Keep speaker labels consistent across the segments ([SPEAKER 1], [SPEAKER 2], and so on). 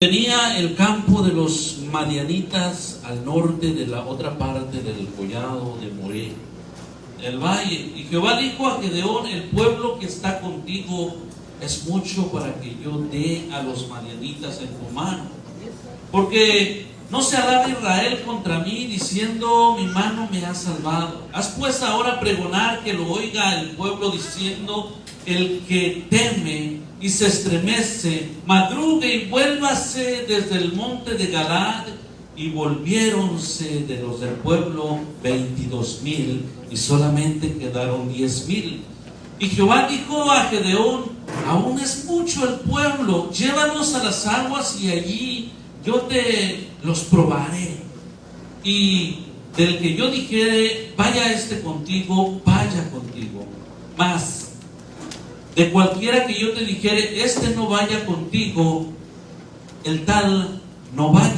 [SPEAKER 1] Tenía el campo de los madianitas al norte de la otra parte del collado de Moré, el valle. Y Jehová dijo a Gedeón: el pueblo que está contigo es mucho para que yo dé a los madianitas en tu mano. Porque no se alaba Israel contra mí, diciendo: mi mano me ha salvado. Haz pues ahora pregonar, que lo oiga el pueblo, diciendo: el que teme y se estremece, madrugue y vuélvase desde el monte de Galaad. Y volviéronse de los del pueblo 22,000, y solamente quedaron 10,000. Y Jehová dijo a Gedeón: aún es mucho el pueblo, llévalos a las aguas, y allí yo te los probaré. Y del que yo dijere: vaya este contigo, vaya contigo. Mas de cualquiera que yo te dijere: este no vaya contigo, el tal no vaya.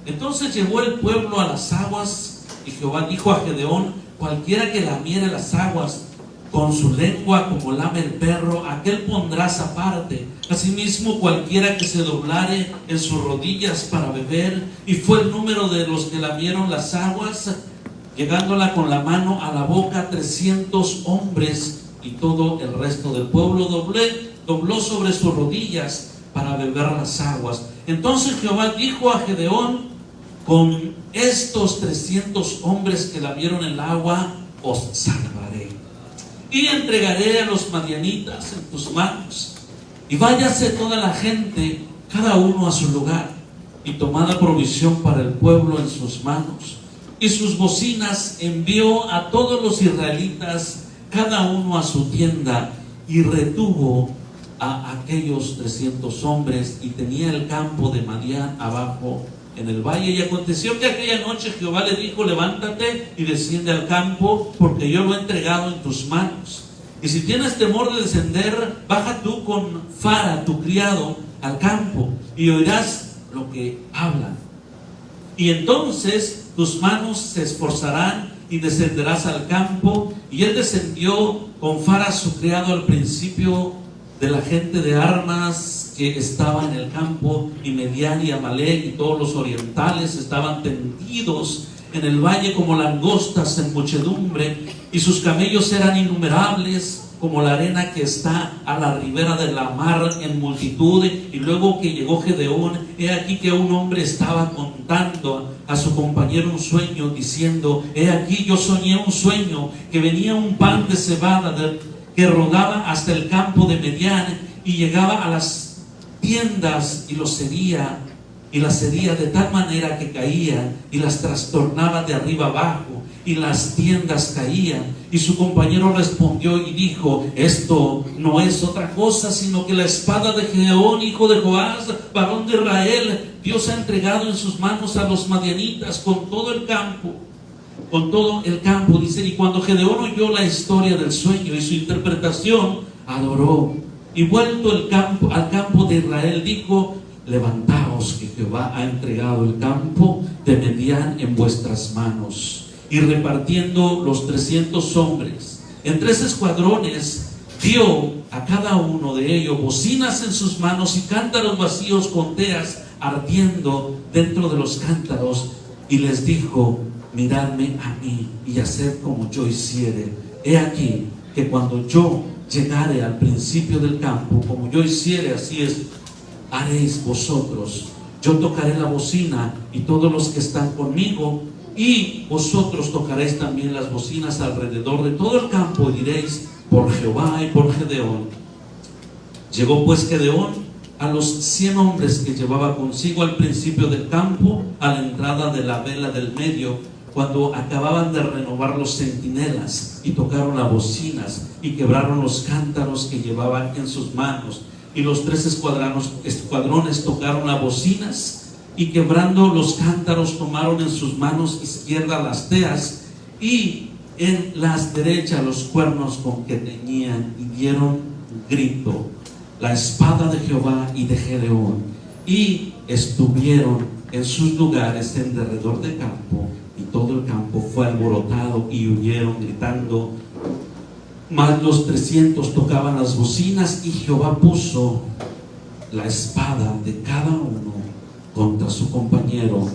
[SPEAKER 1] Entonces llegó el pueblo a las aguas, y Jehová dijo a Gedeón: cualquiera que lamiere las aguas con su lengua como lame el perro, aquel pondrás aparte. Asimismo, cualquiera que se doblare en sus rodillas para beber. Y fue el número de los que lamieron las aguas, llegándola con la mano a la boca, 300 hombres. Y todo el resto del pueblo dobló sobre sus rodillas para beber las aguas. Entonces Jehová dijo a Gedeón: con estos 300 hombres que lamieron el agua os salvaré, y entregaré a los madianitas en tus manos. Y váyase toda la gente, cada uno a su lugar, y tomada provisión para el pueblo en sus manos. Y sus bocinas envió a todos los israelitas, cada uno a su tienda, y retuvo a aquellos 300 hombres, y tenía el campo de Madián abajo en el valle. Y aconteció que aquella noche Jehová le dijo: levántate y desciende al campo, porque yo lo he entregado en tus manos. Y si tienes temor de descender, baja tú con Fara, tu criado, al campo, y oirás lo que hablan. Y entonces tus manos se esforzarán, y descenderás al campo. Y él descendió con Fara su criado al principio de la gente de armas que estaba en el campo, y Medián y Amalek y todos los orientales estaban tendidos en el valle como langostas en muchedumbre, y sus camellos eran innumerables como la arena que está a la ribera de la mar en multitud. Y luego que llegó Gedeón, he aquí que un hombre estaba contando a su compañero un sueño, diciendo: he aquí yo soñé un sueño, que venía un pan de cebada que rodaba hasta el campo de Medián, y llegaba a las tiendas y las hería de tal manera que caían, y las trastornaba de arriba abajo, y las tiendas caían. Y su compañero respondió y dijo: esto no es otra cosa sino que la espada de Gedeón, hijo de Joás, varón de Israel. Dios ha entregado en sus manos a los madianitas con todo el campo, dice. Y cuando Gedeón oyó la historia del sueño y su interpretación, adoró. Y vuelto al campo de Israel, dijo: levantaos, que Jehová ha entregado el campo de Medián en vuestras manos. Y repartiendo los 300 hombres en 3 escuadrones, dio a cada uno de ellos bocinas en sus manos y cántaros vacíos con teas ardiendo dentro de los cántaros. Y les dijo: miradme a mí y haced como yo hiciere. He aquí que cuando yo llegare al principio del campo, como yo hiciere, así es haréis vosotros. Yo tocaré la bocina y todos los que están conmigo, y vosotros tocaréis también las bocinas alrededor de todo el campo, y diréis: por Jehová y por Gedeón. Llegó pues Gedeón a los 100 hombres que llevaba consigo al principio del campo, a la entrada de la vela del medio, cuando acababan de renovar los centinelas, y tocaron las bocinas y quebraron los cántaros que llevaban en sus manos. Y los 3 escuadrones tocaron las bocinas, y quebrando los cántaros tomaron en sus manos izquierda las teas, y en las derechas los cuernos con que teñían, y dieron grito: la espada de Jehová y de Gedeón. Y estuvieron en sus lugares en derredor del campo, y todo el campo fue alborotado, y huyeron gritando. Mas los 300 tocaban las bocinas, y Jehová puso la espada de cada uno contra su compañero,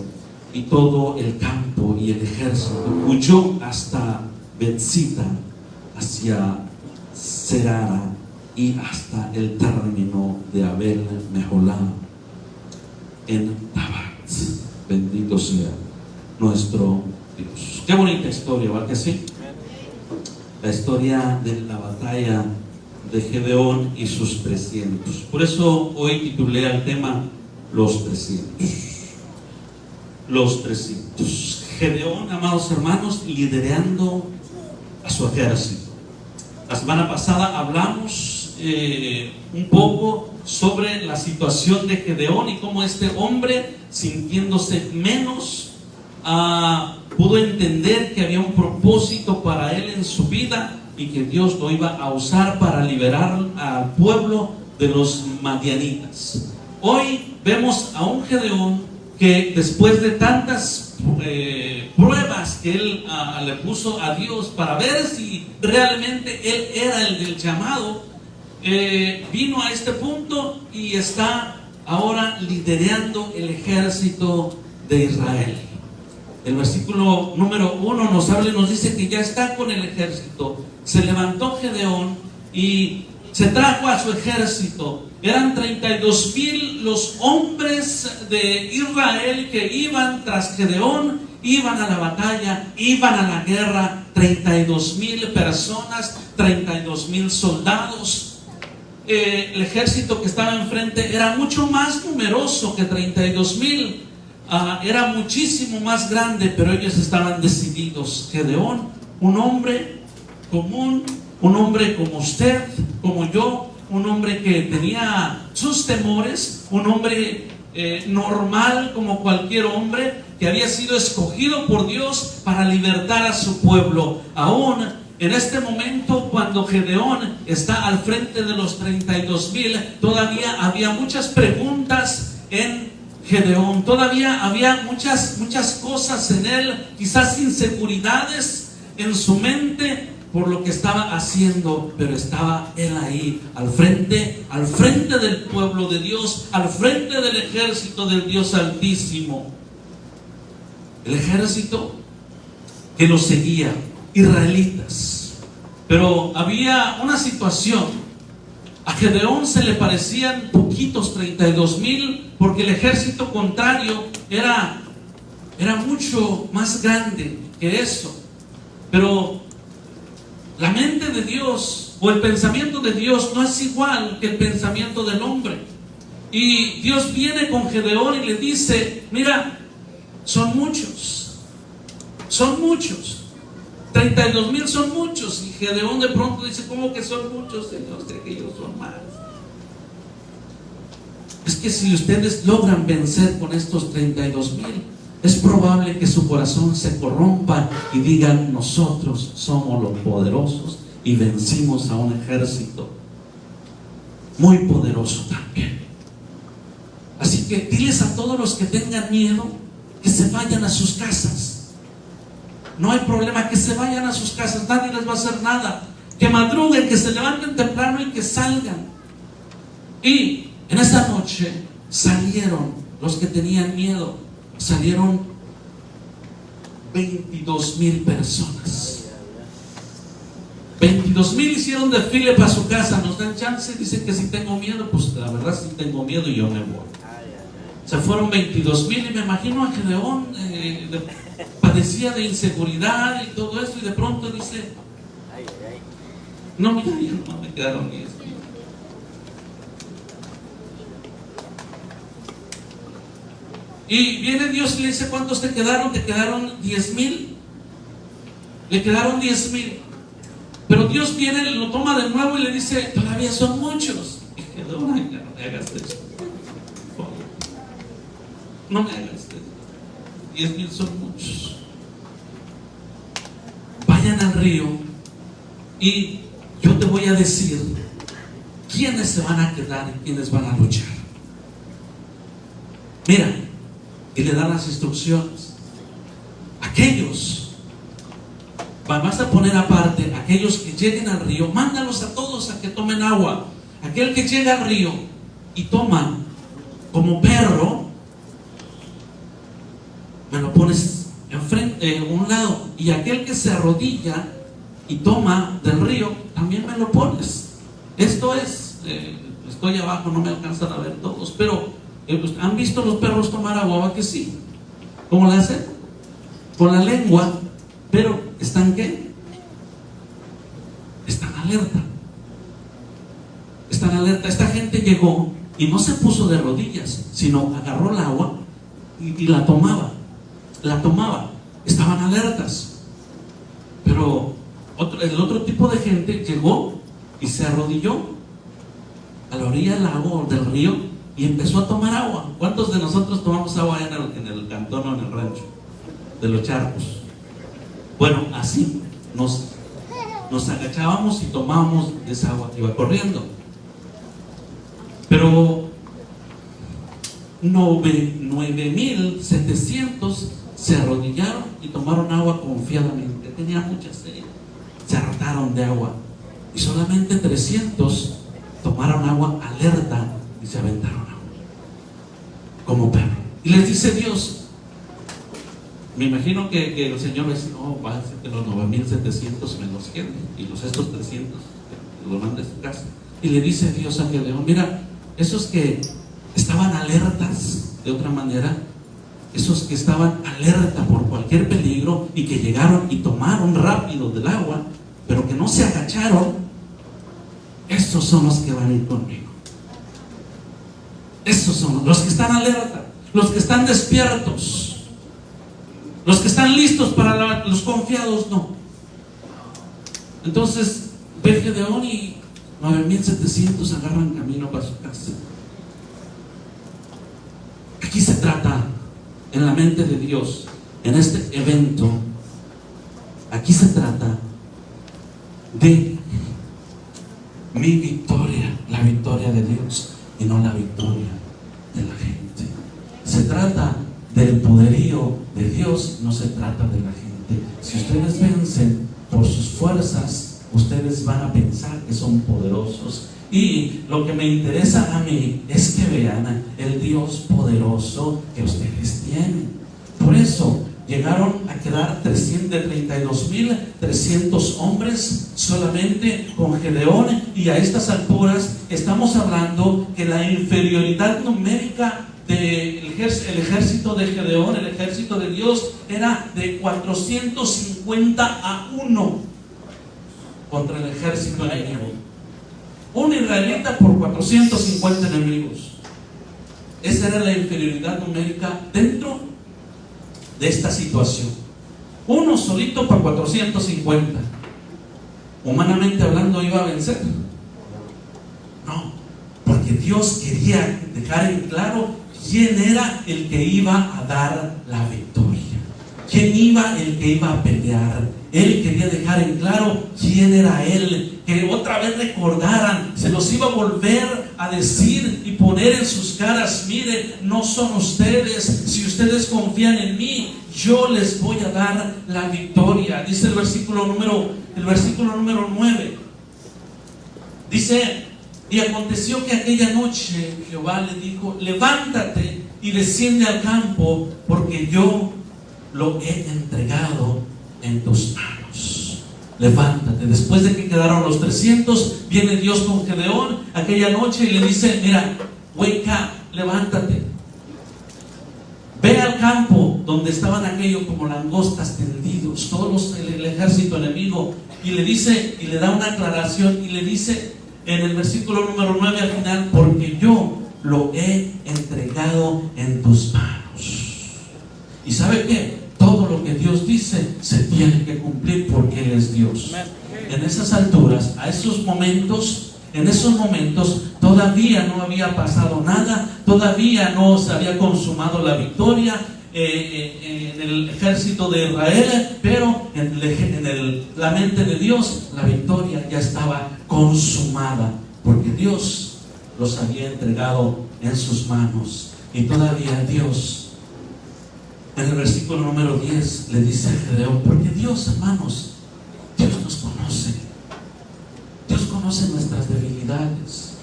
[SPEAKER 1] y todo el campo y el ejército huyó hasta Betzita, hacia Serara y hasta el término de Abel Meholá en Tabat. Bendito sea nuestro Dios. Qué bonita historia, ¿verdad que sí? La historia de la batalla de Gedeón y sus 300. Por eso hoy titulé al tema Los 300. Los 300. Gedeón, amados hermanos, liderando a su ejército. La semana pasada hablamos un poco sobre la situación de Gedeón y cómo este hombre, sintiéndose menos, pudo entender que había un propósito para él en su vida y que Dios lo iba a usar para liberar al pueblo de los madianitas. Hoy vemos a un Gedeón que, después de tantas pruebas que él le puso a Dios para ver si realmente él era el del llamado, vino a este punto y está ahora liderando el ejército de Israel. El versículo número 1 nos habla y nos dice que ya está con el ejército. Se levantó Gedeón y se trajo a su ejército. Eran 32,000 los hombres de Israel que iban tras Gedeón, iban a la batalla, iban a la guerra. 32,000 personas, 32,000 soldados. El ejército que estaba enfrente era mucho más numeroso que 32,000. Era muchísimo más grande, pero ellos estaban decididos. Gedeón, un hombre común, un hombre como usted, como yo, un hombre que tenía sus temores, un hombre normal como cualquier hombre, que había sido escogido por Dios para libertar a su pueblo. Aún en este momento, cuando Gedeón está al frente de los 32,000, todavía había muchas preguntas en Gedeón, todavía había muchas cosas en él, quizás inseguridades en su mente por lo que estaba haciendo, pero estaba él ahí al frente del pueblo de Dios, al frente del ejército del Dios Altísimo. El ejército que lo seguía, israelitas. Pero había una situación. A Gedeón se le parecían poquitos 32,000, porque el ejército contrario era mucho más grande que eso. Pero la mente de Dios o el pensamiento de Dios no es igual que el pensamiento del hombre. Y Dios viene con Gedeón y le dice: mira, son muchos. 32,000 son muchos. Y Gedeón de pronto dice: ¿cómo que son muchos, Señor? Sé que ellos son más. Es que si ustedes logran vencer con estos 32,000, es probable que su corazón se corrompa y digan: nosotros somos los poderosos y vencimos a un ejército muy poderoso también. Así que diles a todos los que tengan miedo que se vayan a sus casas. No hay problema, que se vayan a sus casas, nadie les va a hacer nada. Que madruguen, que se levanten temprano y que salgan. Y en esa noche salieron los que tenían miedo. Salieron 22,000 personas. 22,000 hicieron desfile para su casa. Nos dan chance, dicen que si tengo miedo. Pues la verdad, si tengo miedo, yo me voy. Se fueron 22,000 y me imagino a Gedeón padecía de inseguridad y todo eso, y de pronto dice: no, mira, ya no me quedaron 10. Y viene Dios y le dice: ¿cuántos te quedaron? Te quedaron 10,000. Le quedaron 10,000. Pero Dios viene, lo toma de nuevo y le dice: todavía son muchos. Y Gedeón: ay, no me hagas esto. No me hagas esto. 10,000 son muchos. Vayan al río y yo te voy a decir quiénes se van a quedar y quiénes van a luchar. Mira, y le dan las instrucciones. Aquellos, vas a poner aparte, aquellos que lleguen al río, mándalos a todos a que tomen agua. Aquel que llega al río y toma como perro, me lo pones enfrente, en un lado, y aquel que se arrodilla y toma del río, también me lo pones. Esto es, estoy abajo, no me alcanzan a ver todos, pero ¿han visto los perros tomar agua? ¿Va que sí? ¿Cómo lo hacen? Con la lengua, pero ¿están qué? Están alerta. Están alerta. Esta gente llegó y no se puso de rodillas, sino agarró el agua y la tomaba. La tomaba. Estaban alertas. Pero el otro tipo de gente llegó y se arrodilló a la orilla del lago o del río y empezó a tomar agua. ¿Cuántos de nosotros tomamos agua en el cantón o en el rancho? De los charcos. Bueno, así nos agachábamos y tomábamos esa agua que iba corriendo. Pero 9,700 se arrodillaron y tomaron agua confiadamente. Tenía mucha sed, se hartaron de agua, y solamente 300 tomaron agua alerta y se aventaron agua como perro. Y les dice Dios, me imagino que el Señor dice, no, va a decir que los 9,700 me los queden, y estos 300 los manda a su casa. Y le dice Dios a Gedeón, mira, esos que estaban alertas de otra manera, esos que estaban alerta por cualquier peligro y que llegaron y tomaron rápido del agua, pero que no se agacharon, estos son los que van a ir conmigo. Estos son los que están alerta, los que están despiertos, los que están listos para los confiados, no. Entonces ve Gedeón y 9,700 agarran camino para su casa. Aquí se trata, en la mente de Dios, en este evento, aquí se trata de mi victoria, la victoria de Dios, y no la victoria de la gente. Se trata del poderío de Dios, no se trata de la gente. Si ustedes vencen por sus fuerzas, ustedes van a pensar que son poderosos. Y lo que me interesa a mí es que vean el Dios poderoso que ustedes tienen. Por eso llegaron a quedar 32,300 hombres solamente con Gedeón, y a estas alturas estamos hablando que la inferioridad numérica del ejército de Gedeón, el ejército de Dios, era de 450-1 contra el ejército enemigo. Un israelita por 450 enemigos. Esa era la inferioridad numérica dentro de esta situación. Uno solito para 450. Humanamente hablando, ¿iba a vencer? No, porque Dios quería dejar en claro quién era el que iba a dar la victoria, quién iba el que iba a pelear. Él quería dejar en claro quién era Él, que otra vez recordaran, se los iba a volver a decir y poner en sus caras: miren, no son ustedes, si ustedes confían en mí, yo les voy a dar la victoria. Dice el versículo número 9, dice: y aconteció que aquella noche Jehová le dijo: levántate y desciende al campo, porque yo lo he entregado en tus manos. Levántate. Después de que quedaron los 300, viene Dios con Gedeón aquella noche y le dice: mira, wake up, levántate, ve al campo donde estaban aquellos como langostas tendidos, todos el ejército enemigo, y le dice, y le da una aclaración, y le dice en el versículo número 9 al final: porque yo lo he entregado en tus manos. ¿Y sabe qué? Todo lo que Dios dice se tiene que cumplir, porque Él es Dios. En esas alturas, en esos momentos todavía no había pasado nada, todavía no se había consumado la victoria en el ejército de Israel, pero en la mente de Dios la victoria ya estaba consumada, porque Dios los había entregado en sus manos. Y todavía Dios, en el versículo número 10, le dice a Gedeón: porque Dios, hermanos, Dios nos conoce. Dios conoce nuestras debilidades.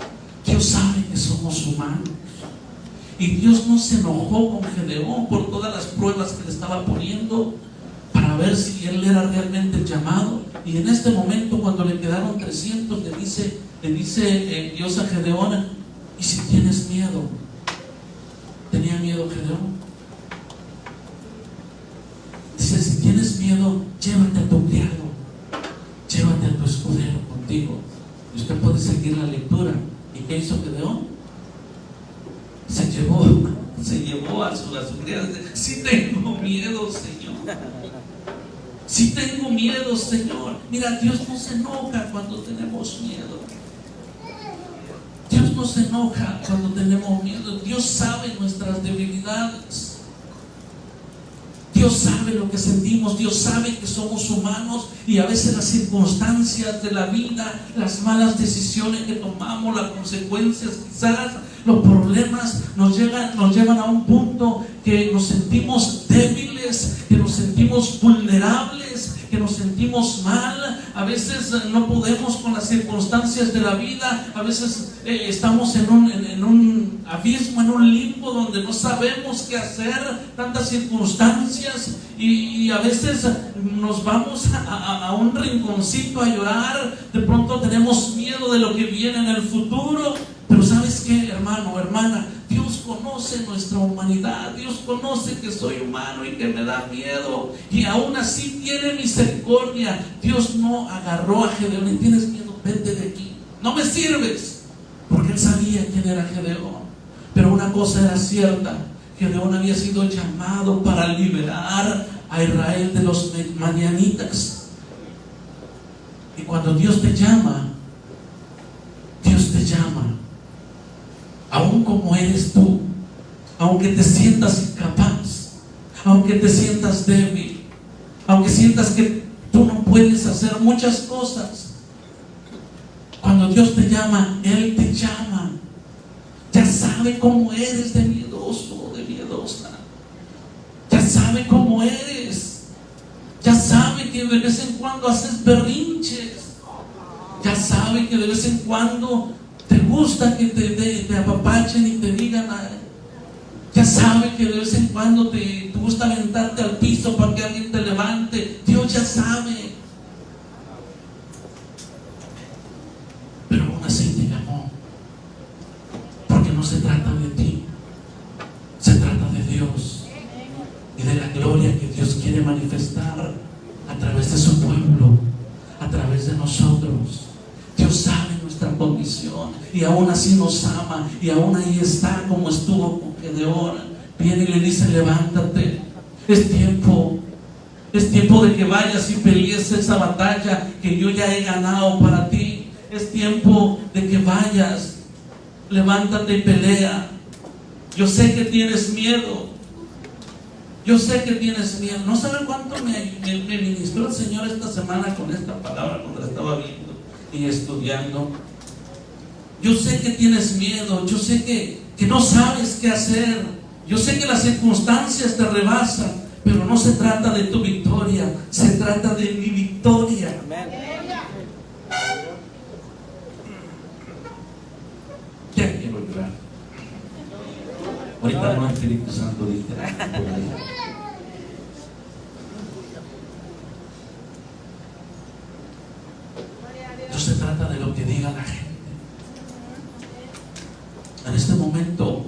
[SPEAKER 1] Dios sabe que somos humanos. Y Dios no se enojó con Gedeón por todas las pruebas que le estaba poniendo para ver si él era realmente el llamado. Y en este momento, cuando le quedaron 300, le dice Dios a Gedeón: ¿y si tienes miedo? ¿Tenía miedo Gedeón? Dice: si tienes miedo, llévate a tu criado, llévate a tu escudero contigo. Y usted puede seguir la lectura. ¿Y qué hizo Gedeón? Se llevó a su criado. Sí tengo miedo, Señor. Sí tengo miedo, Señor. Mira, Dios no se enoja cuando tenemos miedo. Dios no se enoja cuando tenemos miedo. Dios sabe nuestras debilidades. Dios sabe lo que sentimos. Dios sabe que somos humanos y a veces las circunstancias de la vida, las malas decisiones que tomamos, las consecuencias, quizás los problemas nos llevan a un punto que nos sentimos débiles, que nos sentimos vulnerables, que nos sentimos mal. A veces no podemos con las circunstancias de la vida. A veces estamos en un abismo, en un limbo donde no sabemos qué hacer, tantas circunstancias, y a veces nos vamos a un rinconcito a llorar. De pronto tenemos miedo de lo que viene en el futuro. Pero ¿sabes qué, hermano, hermana? Dios conoce nuestra humanidad. Dios conoce que soy humano y que me da miedo, y aún así tiene misericordia. Dios no agarró a Gedeón: y tienes miedo, vete de aquí, no me sirves, porque él sabía quién era Gedeón. Pero una cosa era cierta: Gedeón había sido llamado para liberar a Israel de los madianitas. Y cuando Dios te llama, aún como eres tú, aunque te sientas incapaz, aunque te sientas débil, aunque sientas que tú no puedes hacer muchas cosas. Cuando Dios te llama, Él te llama. Ya sabe cómo eres de miedoso, de miedosa. Ya sabe cómo eres. Ya sabe que de vez en cuando haces berrinches. Ya sabe que de vez en cuando te gusta que te apapachen y te digan. Ya sabe que de vez en cuando te gusta aventarte al piso para que alguien te levante. Dios ya sabe. Pero aún así te llamó. Porque no se trata de ti, se trata de Dios y de la gloria que Dios quiere manifestar a través de su pueblo, a través de nosotros. Dios sabe nuestra condición y aún así nos ama, y aún ahí está, como estuvo con Gedeón. Viene y le dice: levántate, es tiempo de que vayas y pelees esa batalla que yo ya he ganado para ti. Es tiempo de que vayas, levántate y pelea. Yo sé que tienes miedo, yo sé que tienes miedo. No saben cuánto me ministró el Señor esta semana con esta palabra cuando la estaba viendo y estudiando. Yo sé que tienes miedo, yo sé que no sabes qué hacer, yo sé que las circunstancias te rebasan, pero no se trata de tu victoria, se trata de mi victoria. Ya quiero llorar. Ahorita no, Espíritu Santo, dice por ahí. No se trata de lo que diga la gente. En este momento,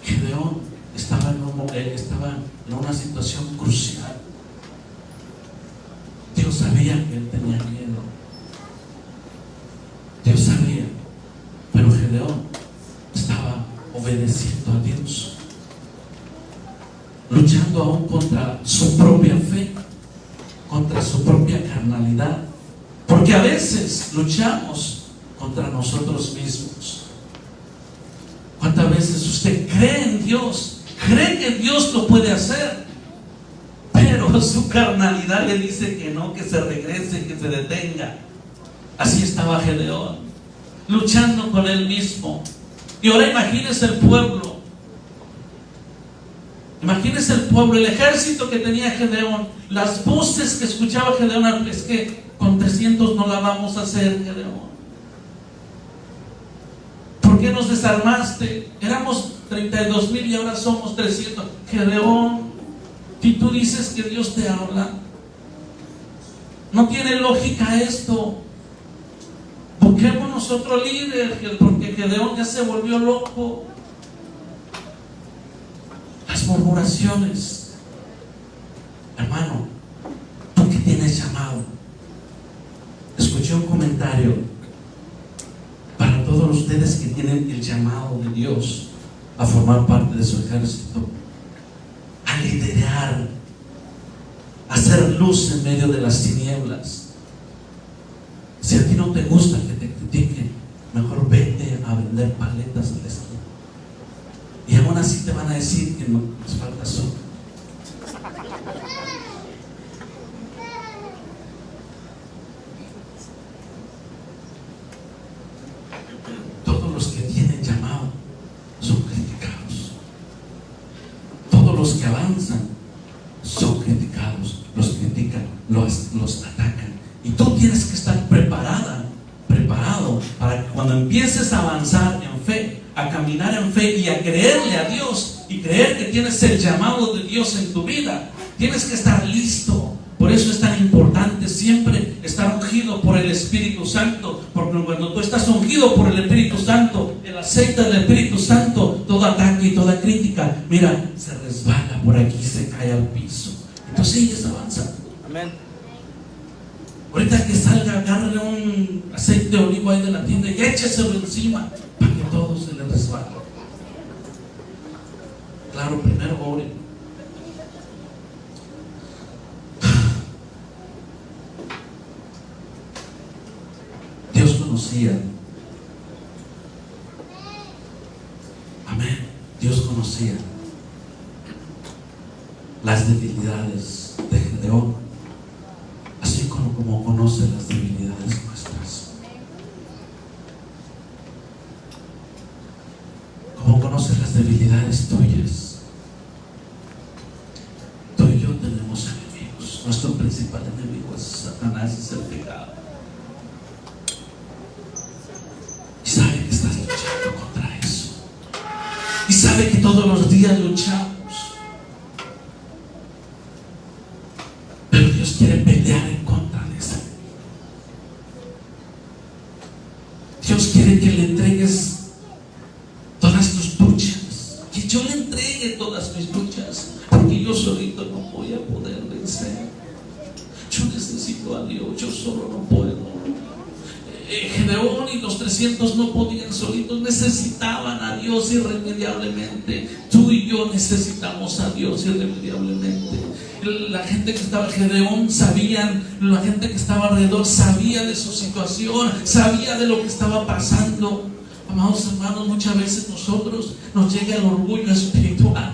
[SPEAKER 1] Gedeón estaba en una situación crucial. Dios sabía que él tenía miedo. Dios sabía. Pero Gedeón estaba obedeciendo a Dios, luchando aún contra su propia fe, contra su propia carnalidad. Porque a veces luchamos contra nosotros mismos. ¿Cuántas veces usted cree en Dios? Cree que Dios lo puede hacer, pero su carnalidad le dice que no, que se regrese, que se detenga. Así estaba Gedeón, luchando con él mismo. Y ahora imagínese el pueblo. Imagínese el pueblo, el ejército que tenía Gedeón, las voces que escuchaba Gedeón. Es que con 300 no la vamos a hacer, Gedeón. ¿Por qué nos desarmaste? Éramos 32,000 y ahora somos 300. Gedeón, y tú dices que Dios te habla. No tiene lógica esto. Busquémonos otro líder, porque Gedeón ya se volvió loco. Las murmuraciones. Hermano, tú que tienes llamado. Escuché un comentario para todos ustedes que tienen el llamado de Dios a formar parte de su ejército, a liderar, a hacer luz en medio de las tinieblas. Si a ti no te gusta que te critiquen, mejor vete a vender paletas a la esquina. Y aún así te van a decir que no les falta azúcar. Todos los que tienen llamado son criticados. Todos los que avanzan son criticados. Los critican, los atacan. Y tú tienes que estar preparado para que cuando empieces a avanzar en fe, a caminar en fe y a creerle a Dios y creer que tienes el llamado de Dios en tu vida, tienes que estar listo. Por eso es tan importante siempre estar ungido por el Espíritu Santo, porque cuando tú estás ungido por el Espíritu Santo, el aceite del Espíritu Santo, todo ataque y toda crítica, mira, se resbala por aquí, se cae al piso. Entonces sigues avanzando.
[SPEAKER 2] Amén.
[SPEAKER 1] Ahorita que salga, agarre un aceite de olivo ahí de la tienda y écheselo encima para que todo se le resbale. Claro, primero ore. Dios conocía. Amén. Dios conocía las debilidades de Gedeón, así como conoce las debilidades nuestras. Como conoce las debilidades tuyas. Tú y yo tenemos enemigos. Nuestro principal enemigo es Satanás, es el pecado. Y sabe que estás luchando contra eso. Y sabe que todos los días luchamos. Pero Dios quiere pelear en contra de eso. Dios quiere que le entregues todas tus luchas. Que yo le entregue todas mis luchas. Porque yo solito no voy a poder vencer. Yo necesito a Dios. Yo solo no puedo. Gedeón y los 300 no podían solitos, necesitaban a Dios irremediablemente. Tú y yo necesitamos a Dios irremediablemente. La gente que estaba, Gedeón sabían, la gente que estaba alrededor sabía de su situación, sabía de lo que estaba pasando. Amados hermanos, muchas veces nosotros nos llega el orgullo espiritual,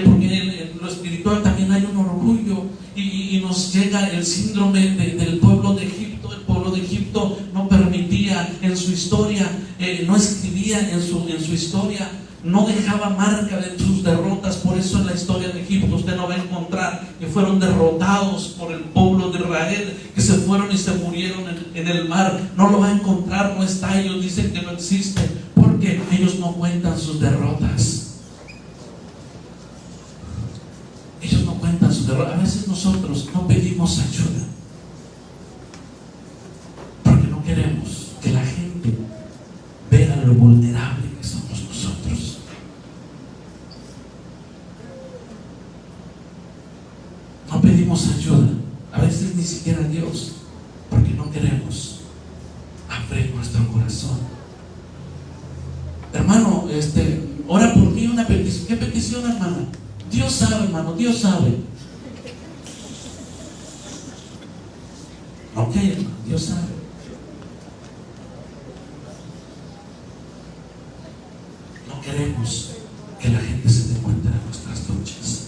[SPEAKER 1] porque en lo espiritual también hay un orgullo, y nos llega el síndrome del pueblo de Egipto. El pueblo de Egipto no permitía en su historia, no escribía en su historia, no dejaba marca de sus derrotas. Por eso en la historia de Egipto usted no va a encontrar que fueron derrotados por el pueblo de Israel, que se fueron y se murieron en el mar. No lo va a encontrar, no está. Ellos dicen que no existe porque ellos no cuentan sus derrotas. Ellos no cuentan sus derrotas. A veces nosotros no pedimos ayuda porque no queremos que la gente vea lo vulnerable que somos nosotros. No pedimos ayuda, a veces ni siquiera a Dios, porque no queremos abrir nuestro corazón. Hermano, ora por mí, una petición. ¿Qué petición, hermano? Dios sabe, hermano, Dios sabe. Ok, hermano, Dios sabe. No queremos que la gente se dé cuenta de nuestras luchas.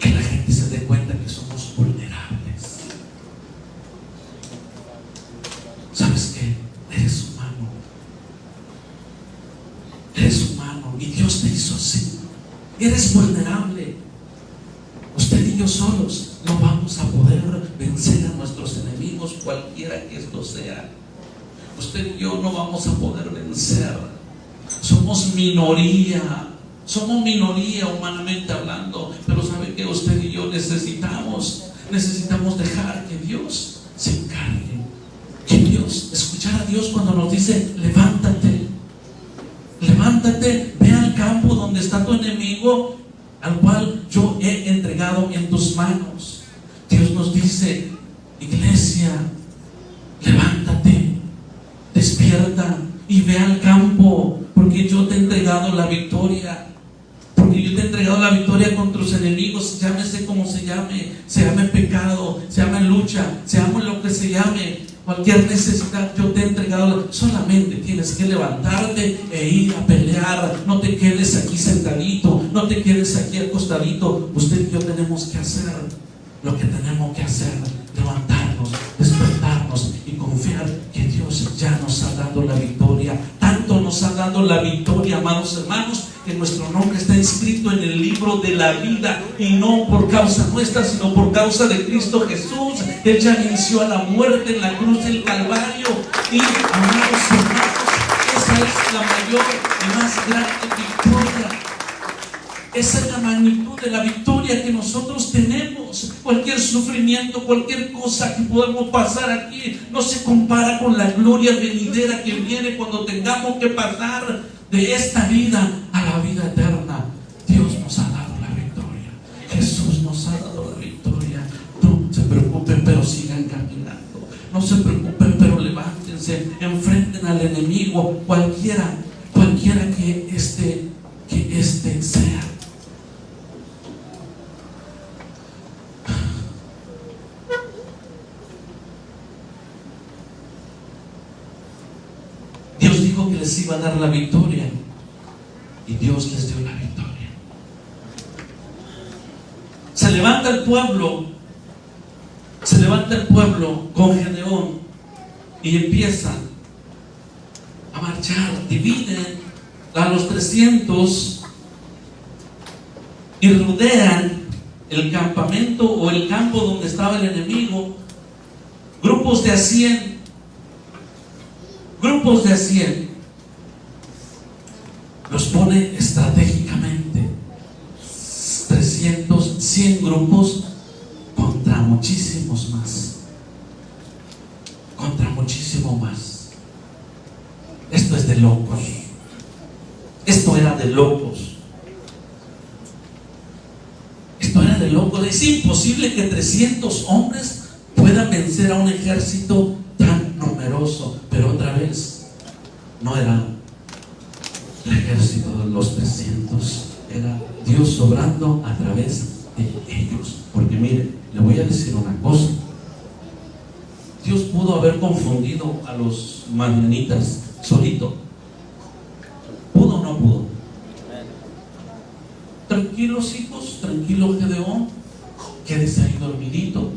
[SPEAKER 1] Que la gente se dé cuenta que somos vulnerables. ¿Sabes qué? Eres humano. Eres humano y Dios te hizo así. Eres vulnerable. Usted y yo solos no vamos a poder vencer a nuestros enemigos, cualquiera que esto sea. usted y yo no vamos a poder vencer. Somos minoría humanamente hablando, pero ¿sabe qué? Usted y yo necesitamos dejar que Dios se encargue. Que Dios, escuchar a Dios cuando nos dice: levántate, ve al campo donde está tu enemigo, al cual yo he entregado en tus manos. Dios nos dice: iglesia, levántate, despierta y ve al campo, porque yo te he entregado la victoria. Porque yo te he entregado la victoria contra tus enemigos, llámese como se llame pecado, se llame lucha, se llame lo que se llame, cualquier necesidad, yo te he entregado. Solamente tienes que levantarte e ir a pelear. No te quedes aquí sentadito, no te quedes aquí acostadito. Usted y yo tenemos que hacer lo que tenemos que hacer: levantarnos, despertarnos y confiar que Dios ya nos ha dado la victoria. Tanto nos ha dado la victoria, amados hermanos, que nuestro nombre está inscrito en el libro de la vida, y no por causa nuestra, sino por causa de Cristo Jesús. Él ya venció a la muerte en la cruz del Calvario. Y, amados hermanos, esa es la mayor y más grande victoria. Esa es la magnitud de la victoria que nosotros tenemos. Cualquier sufrimiento, cualquier cosa que podemos pasar aquí, no se compara con la gloria venidera que viene cuando tengamos que pasar de esta vida a la vida eterna. Dios nos ha dado la victoria. Jesús nos ha dado la victoria. No se preocupen, pero sigan caminando. No se preocupen, pero levántense, enfrenten al enemigo, cualquiera que este sea. Dios dijo que les iba a dar la victoria, y Dios les dio la victoria. Se levanta el pueblo con Gedeón y empiezan a marchar. Dividen a los 300 y rodean el campamento o el campo donde estaba el enemigo. Grupos de a 100. Los pone estratégicamente. 100 grupos contra muchísimos más. Esto es de locos. Esto era de locos. Es imposible que 300 hombres puedan vencer a un ejército tan numeroso. Pero otra vez, no era el ejército de los 300, era Dios obrando a través de ellos. Porque mire, le voy a decir una cosa: Dios pudo haber confundido a los madianitas solito. ¿Pudo o no pudo? Tranquilos, hijos, tranquilo, Gedeón, quédese ahí dormidito.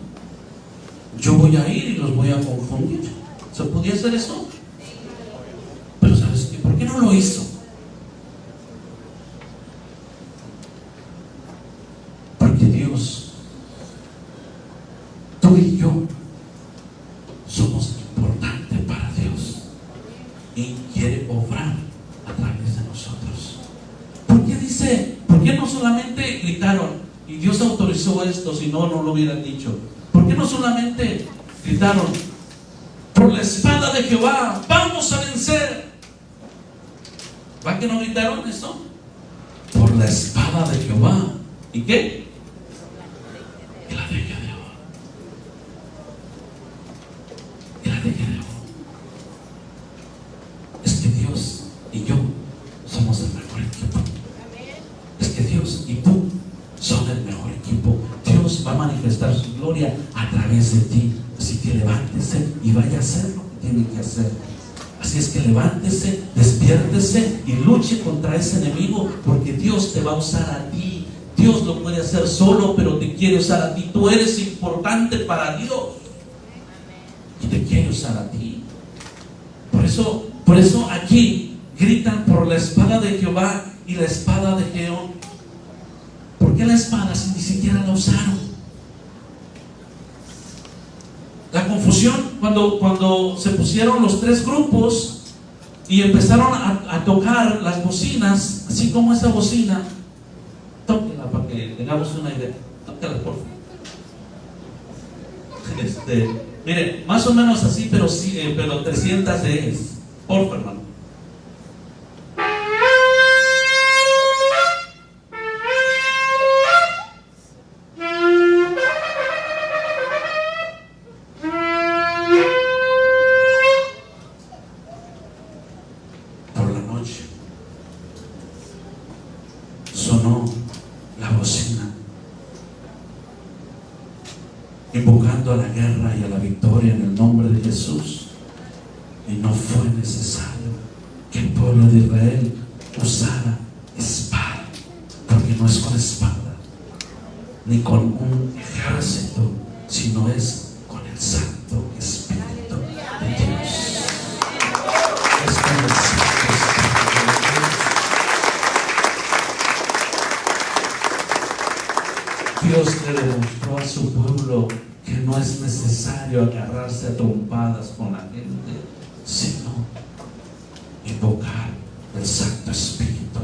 [SPEAKER 1] Yo voy a ir y los voy a confundir. ¿Se podía hacer eso? Pero ¿sabes qué? ¿Por qué no lo hizo? Porque Dios, tú y yo, somos importantes para Dios y quiere obrar a través de nosotros. ¿Por qué no solamente gritaron y Dios autorizó esto? Si no, no lo hubieran dicho. ¿Por qué no solamente gritaron: por la espada de Jehová vamos a vencer? ¿Va que no gritaron eso? Por la espada de Jehová. ¿Y qué? Y la de Gedeón. Es que Dios y yo somos el mejor equipo. Es que Dios y tú son el mejor equipo. Dios va a manifestar su gloria a través de ti. Así que levántese y vaya a hacer lo que tiene que hacer. Así es que levántese, despiértese y luche contra ese enemigo, porque Dios te va a usar a ti. Dios lo puede hacer solo, pero te quiere usar a ti. Tú eres importante para Dios y te quiere usar a ti. Por eso aquí gritan por la espada de Jehová y la espada de Gedeón. ¿Por qué la espada si ni siquiera la usaron? La confusión cuando se pusieron los tres grupos y empezaron a tocar las bocinas, así como esa bocina. Tóquenla para que tengamos una idea. Tóquenla, por favor. Mire, más o menos así, pero 300 de por favor, hermano. Por la noche sonó la bocina, invocando a la guerra y a la victoria en el nombre de Jesús. Y no fue necesario que el pueblo de Israel usara espada, porque no es con espada ni con un ejército, sino es con el Santo Espíritu de Dios. Es con el Santo Espíritu de Dios. Dios le demostró a su pueblo que no es necesario agarrarse a trompadas con la gente, sino invocar el Santo Espíritu,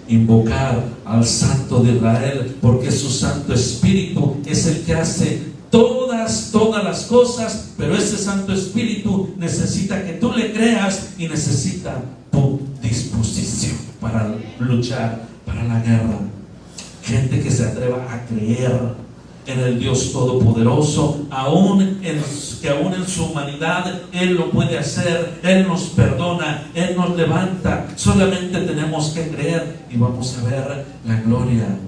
[SPEAKER 1] invocar al Santo de Israel, porque su Santo Espíritu es el que hace todas las cosas. Pero ese Santo Espíritu necesita que tú le creas y necesita tu disposición para luchar, para la guerra. Gente que se atreva a creer en el Dios Todopoderoso, que aún en su humanidad Él lo puede hacer. Él nos perdona, Él nos levanta. Solamente tenemos que creer y vamos a ver la gloria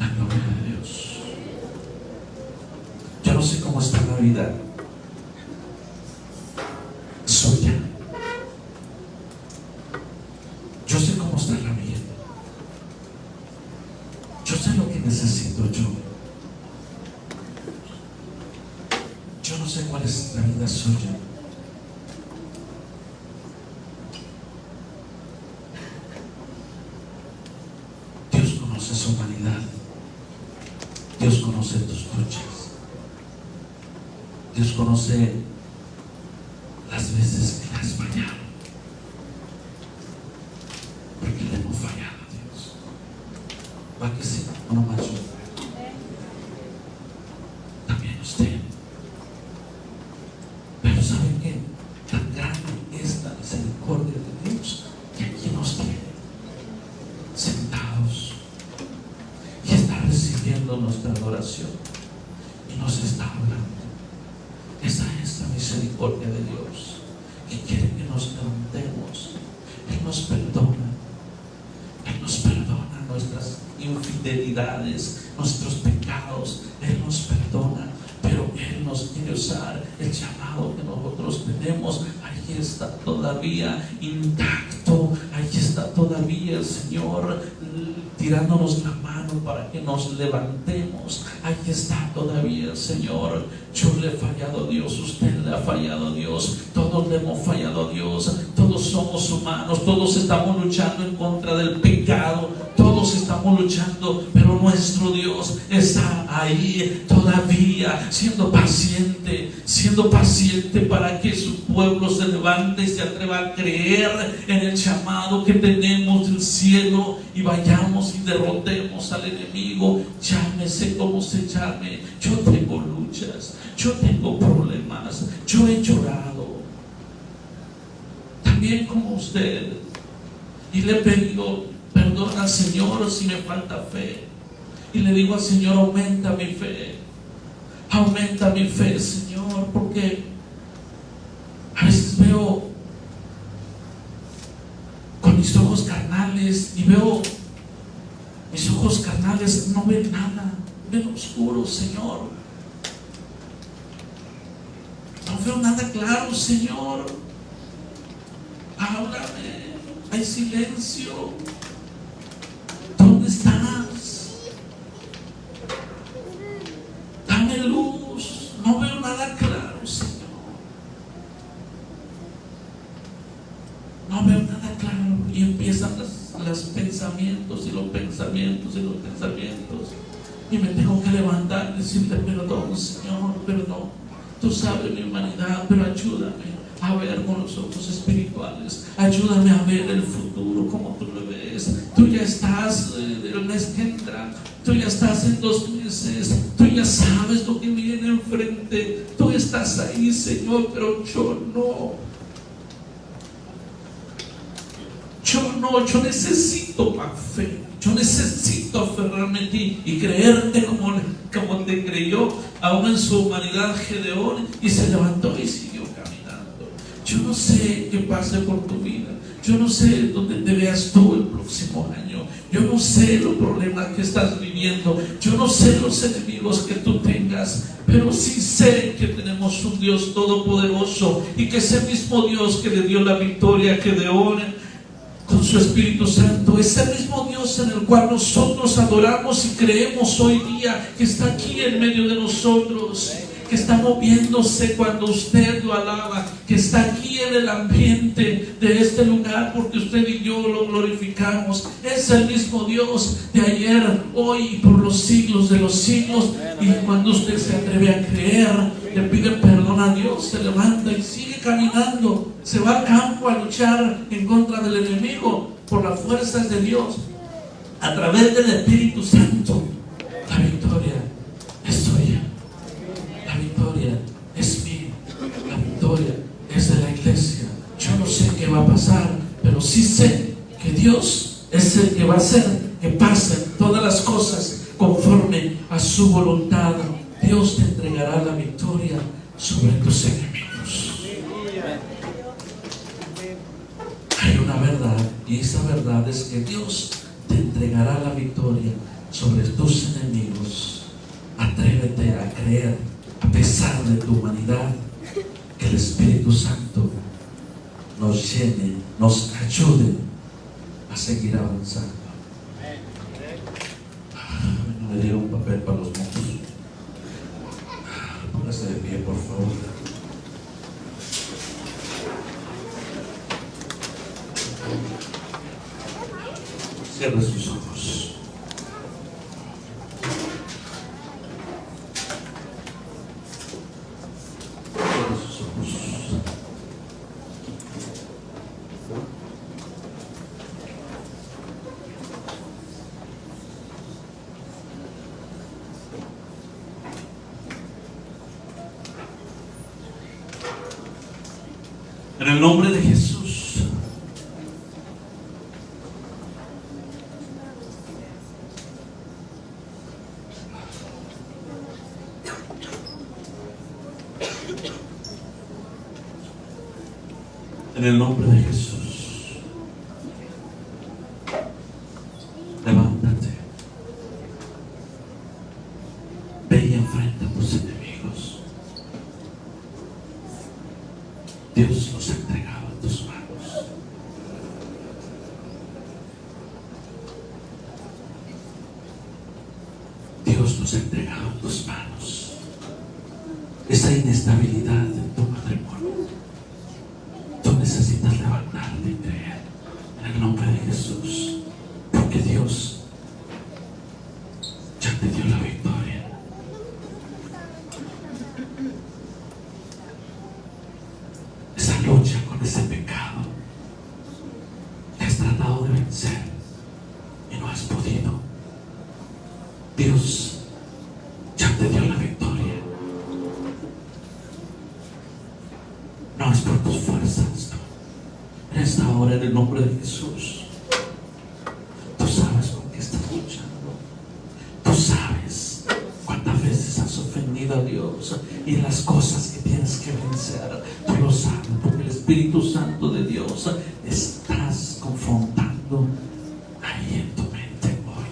[SPEAKER 1] de Dios. Yo no sé cómo está la vida suya. Yo sé cómo está la mía. Yo sé lo que necesito yo. Yo no sé cuál es la vida suya. Dios conoce su humanidad. Dios conoce tus luchas. Dios conoce las veces que le has fallado. Porque le hemos fallado a Dios. ¿Va que sí? No más yo. También usted. Pero ¿saben qué? Tan grande es la misericordia de Dios que aquí nos tiene sentados y está recibiendo nuestra adoración y nos está hablando. Esa es la misericordia de Dios, que quiere que nos levantemos. Él nos perdona. Él nos perdona nuestras infidelidades, nuestros pecados. Él nos perdona, pero Él nos quiere usar. El llamado que nosotros tenemos, ahí está todavía intacto. Ahí está todavía el Señor tirándonos la mano para que nos levantemos. Ahí está todavía el Señor. Yo le he fallado a Dios, usted le ha fallado a Dios, todos le hemos fallado a Dios. Todos somos humanos, todos estamos luchando en contra del pecado, todos estamos luchando, pero nuestro Dios está ahí todavía siendo paciente para que su pueblo se levante y se atreva a creer en el llamado que tenemos del cielo y vayamos y derrotemos al enemigo. Llámese como se llame. Yo tengo luchas, yo tengo problemas, yo he llorado también como usted, y le he pedido perdón al Señor si me falta fe, y le digo al Señor: aumenta mi fe, Señor, porque a veces veo con mis ojos carnales y mis ojos carnales no ven nada, ven oscuro, Señor. No veo nada claro, Señor. Háblame, hay silencio. ¿Dónde estás? Dame luz. No veo nada claro, Señor. No veo nada claro. Y empiezan los pensamientos y los pensamientos y los pensamientos. Y me tengo que levantar y decirle: perdón, Señor, perdón. Tú sabes mi humanidad, pero ayúdame a ver con los ojos espirituales. Ayúdame a ver el futuro como tú lo ves. Tú ya estás el mes que entra, tú ya estás en 2 meses, tú ya sabes lo que viene enfrente. Tú estás ahí, Señor, pero yo no. Yo necesito más fe. Yo necesito aferrarme a ti y creerte como te creyó aún en su humanidad Gedeón, y se levantó y siguió caminando. Yo no sé qué pase por tu vida. Yo no sé dónde te veas tú el próximo año. Yo no sé los problemas que estás viviendo. Yo no sé los enemigos que tú tengas. Pero sí sé que tenemos un Dios todopoderoso, y que ese mismo Dios que le dio la victoria a Gedeón con su Espíritu Santo, ese mismo Dios en el cual nosotros adoramos y creemos hoy día, que está aquí en medio de nosotros, que está moviéndose cuando usted lo alaba, que está aquí en el ambiente de este lugar porque usted y yo lo glorificamos. Es el mismo Dios de ayer, hoy y por los siglos de los siglos. Y cuando usted se atreve a creer, le pide perdón a Dios, se levanta y sigue caminando, se va al campo a luchar en contra del enemigo por las fuerzas de Dios, a través del Espíritu Santo. La victoria es tuya, la victoria es mía, la victoria es de la iglesia. Yo no sé qué va a pasar, pero sí sé que Dios es el que va a hacer que pasen todas las cosas conforme a su voluntad. Dios te entregará la victoria sobre tus enemigos. Hay una verdad, y esa verdad es que Dios te entregará la victoria sobre tus enemigos. Atrévete a creer, a pesar de tu humanidad, que el Espíritu Santo nos llene, nos ayude a seguir avanzando. Bueno, me dieron un papel para los montos. Póngase de pie, por favor. Cierre sus ojos. Cierre sus ojos. En el nombre de Jesús, en el nombre de Jesús, levántate, ve y enfrenta a tus enemigos. Dios los ha entregado en tus manos. Dios los ha entregado en tus manos. Esa inestabilidad en tu matrimonio, tú necesitas levantarte y creer en el nombre de Jesús, porque Dios ya te dio la victoria. Esa lucha con ese pecado que has tratado de vencer y no has podido, Dios ya te dio la victoria. No es por tus fuerzas, no. En esta hora, en el nombre de Jesús, tú sabes con qué estás luchando. Tú sabes cuántas veces has ofendido a Dios y las cosas que tienes que vencer. Tú lo sabes, porque el Espíritu Santo de Dios estás confrontando ahí en tu mente hoy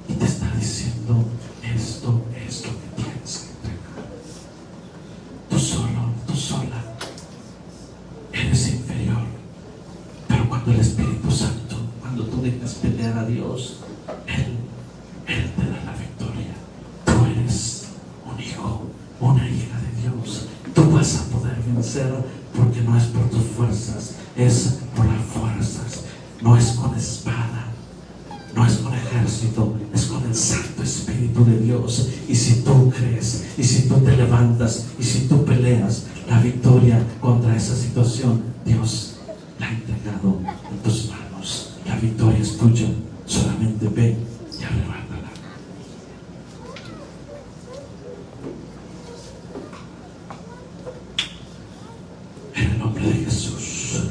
[SPEAKER 1] y te está diciendo: esto es lo que tienes que entregar. Tú solo, tú sola eres inferior, pero cuando el Espíritu Santo, cuando tú dejas pelear a Dios, Él te da la victoria. Tú eres un hijo, una hija de Dios. Tú vas a poder vencer, porque no es por tus fuerzas, es por las fuerzas. No es con espada, no es con ejército, es con el Santo Espíritu de Dios. Y si tú crees, y si tú te levantas, y si tú peleas, victoria es tuya. Solamente ve y arrebátala. En el nombre de Jesús.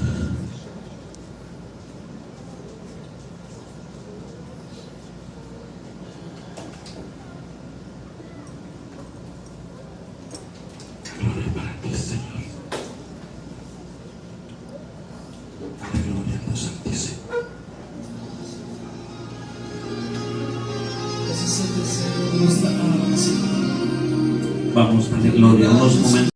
[SPEAKER 1] Gloria para ti, Señor. Gloria a Dios Santísimo. Vamos a darle gloria unos momentos.